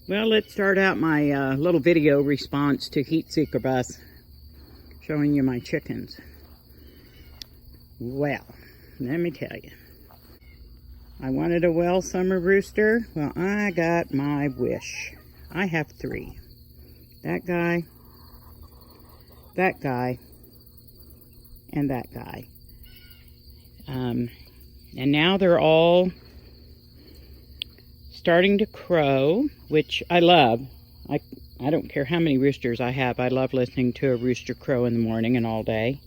Well, let's start out my little video response to Heatseeker Bus, showing you my chickens. Well, let me tell you. I wanted a well summer rooster. Well, I got my wish. I have 3. That guy, and that guy. And now they're all starting to crow, which I love. I don't care how many roosters I have. I love listening to a rooster crow in the morning and all day.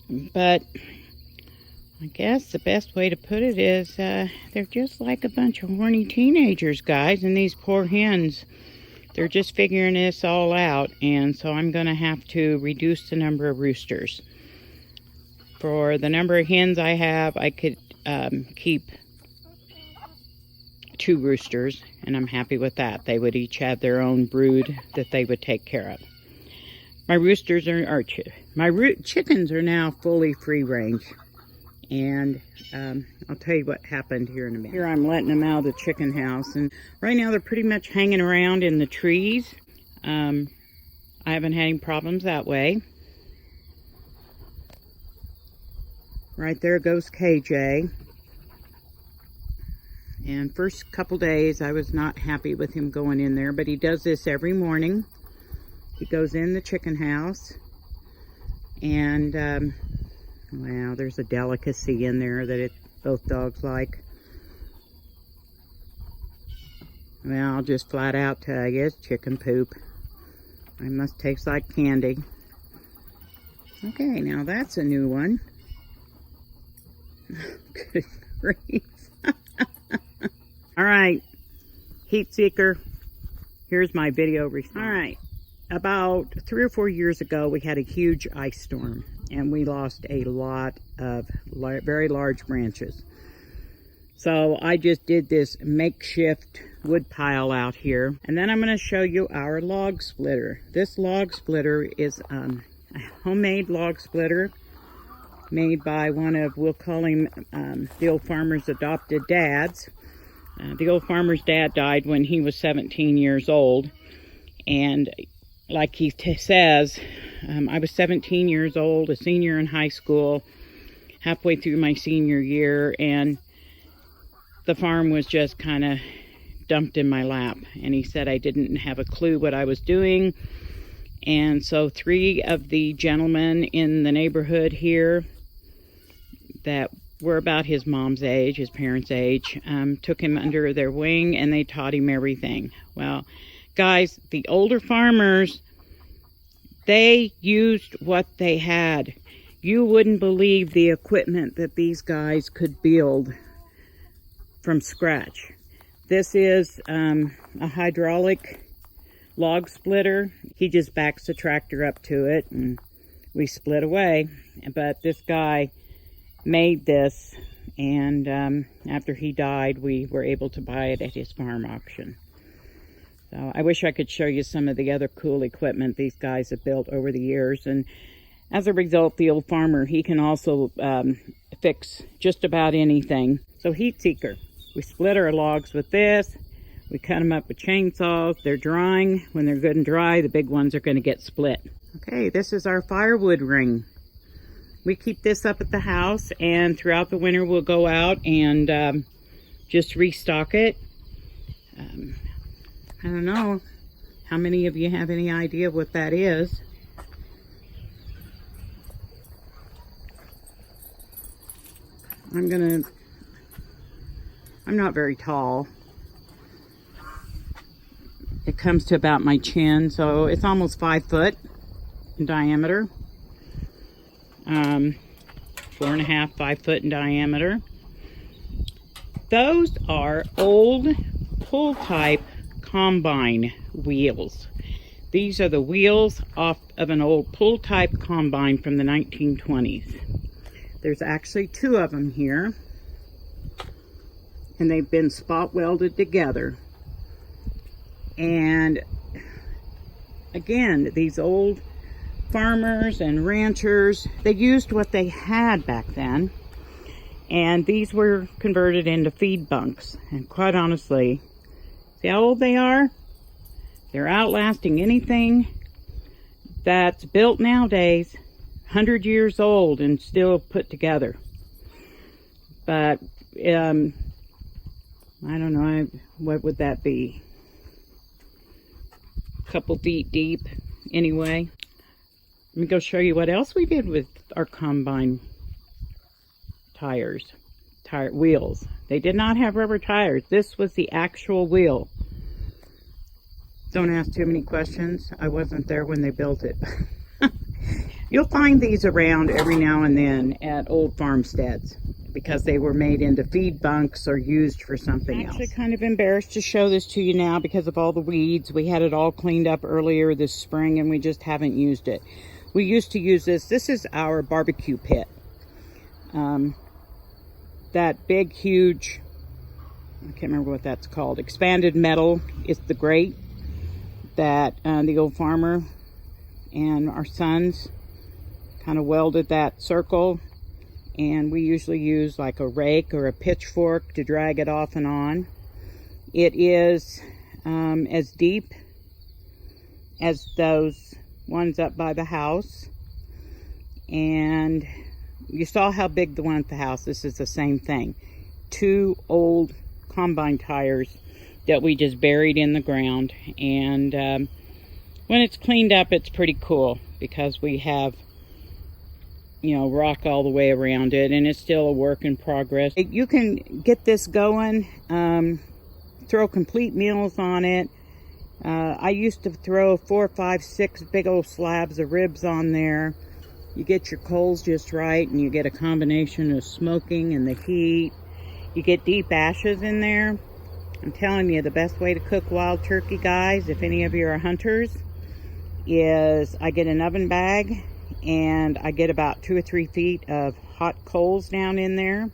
But I guess the best way to put it is they're just like a bunch of horny teenagers, guys. And these poor hens, they're just figuring this all out. And so I'm going to have to reduce the number of roosters. For the number of hens I have, I could keep 2 roosters, and I'm happy with that. They would each have their own brood that they would take care of. My roosters chickens are now fully free range, and I'll tell you what happened here in a minute. Here I'm letting them out of the chicken house, and right now they're pretty much hanging around in the trees. I haven't had any problems that way. Right there goes KJ. And first couple days, I was not happy with him going in there, but he does this every morning. He goes in the chicken house, and, well, there's a delicacy in there that both dogs like. Well, I'll just flat out tell you, it's chicken poop. It must taste like candy. Okay, now that's a new one. Good grief. All right, Heatseeker, here's my video response. All right, about 3 or 4 years ago, we had a huge ice storm, and we lost a lot of very large branches. So I just did this makeshift wood pile out here, and then I'm going to show you our log splitter. This log splitter is a homemade log splitter made by one of, we'll call him the old farmer's adopted dads. The old farmer's dad died when he was 17 years old, and like he says, I was 17 years old, a senior in high school, halfway through my senior year, and the farm was just kind of dumped in my lap, and he said I didn't have a clue what I was doing. And so 3 of the gentlemen in the neighborhood here that were about his mom's age, his parents' age, took him under their wing, and they taught him everything. Well, guys, the older farmers, they used what they had. You wouldn't believe the equipment that these guys could build from scratch. This is a hydraulic log splitter. He just backs the tractor up to it, and we split away. But this guy made this, and after he died, we were able to buy it at his farm auction. So I wish I could show you some of the other cool equipment these guys have built over the years, and as a result, the old farmer, he can also fix just about anything. So Heatseeker, we split our logs with this. We cut them up with chainsaws. They're drying. When they're good and dry, the big ones are going to get split. Okay, this is our firewood ring. We keep this up at the house, and throughout the winter we'll go out and just restock it. I don't know how many of you have any idea what that is. I'm not very tall. It comes to about my chin, so it's almost 5 foot in diameter. 4.5, 5 foot in diameter. Those are old pull type combine wheels. These are the wheels off of an old pull type combine from the 1920s. There's actually 2 of them here, and they've been spot welded together. And again, these old farmers and ranchers, they used what they had back then, and these were converted into feed bunks. And quite honestly, See how old they are? They're outlasting anything that's built nowadays. 100 years old and still put together. But, I don't know, what would that be? A couple feet deep, anyway. Let me go show you what else we did with our combine wheels. They did not have rubber tires. This was the actual wheel. Don't ask too many questions. I wasn't there when they built it. You'll find these around every now and then at old farmsteads because they were made into feed bunks or used for something else. I'm actually kind of embarrassed to show this to you now because of all the weeds. We had it all cleaned up earlier this spring and we just haven't used it. We used to use this. This is our barbecue pit. That big, huge, I can't remember what that's called, expanded metal is the grate that the old farmer and our sons kind of welded that circle, and we usually use like a rake or a pitchfork to drag it off and on. It is as deep as those ones up by the house, and you saw how big the one at the house. This is the same thing. 2 old combine tires that we just buried in the ground, and when it's cleaned up, it's pretty cool because we have, you know, rock all the way around it, and it's still a work in progress. You can get this going, throw complete meals on it. I used to throw 4, 5, 6 big old slabs of ribs on there. You get your coals just right, and you get a combination of smoking and the heat. You get deep ashes in there. I'm telling you, the best way to cook wild turkey, guys, if any of you are hunters, is I get an oven bag and I get about 2 or 3 feet of hot coals down in there.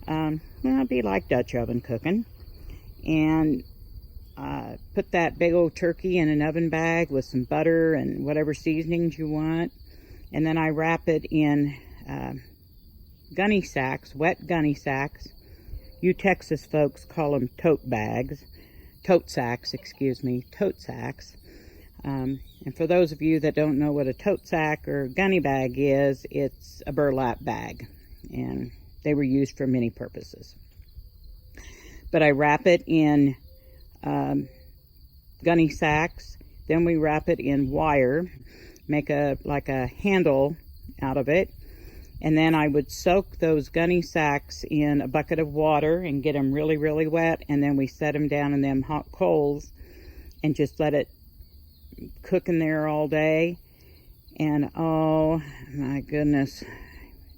Well, it'd be like Dutch oven cooking. And put that big old turkey in an oven bag with some butter and whatever seasonings you want. And then I wrap it in gunny sacks, wet gunny sacks. You Texas folks call them tote sacks. And for those of you that don't know what a tote sack or gunny bag is, it's a burlap bag, and they were used for many purposes. But I wrap it in gunny sacks, then we wrap it in wire, make like a handle out of it, and then I would soak those gunny sacks in a bucket of water and get them really, really wet, and then we set them down in them hot coals and just let it cook in there all day. And oh my goodness,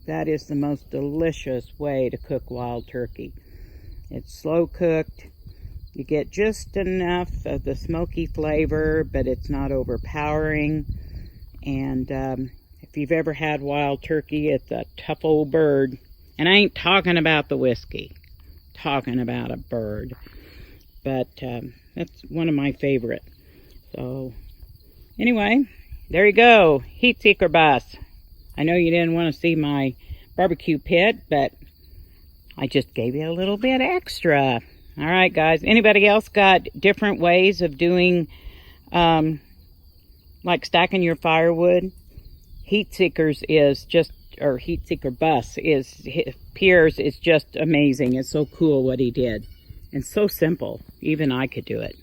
that is the most delicious way to cook wild turkey. It's slow cooked. You get just enough of the smoky flavor, but it's not overpowering. And if you've ever had wild turkey, it's a tough old bird. And I ain't talking about the whiskey, talking about a bird. But that's one of my favorite. So anyway, there you go, Heatseeker Bus. I know you didn't want to see my barbecue pit, but I just gave you a little bit extra. All right, guys. Anybody else got different ways of doing, like stacking your firewood? Heatseeker Bus Pierre's is just amazing. It's so cool what he did, and so simple. Even I could do it.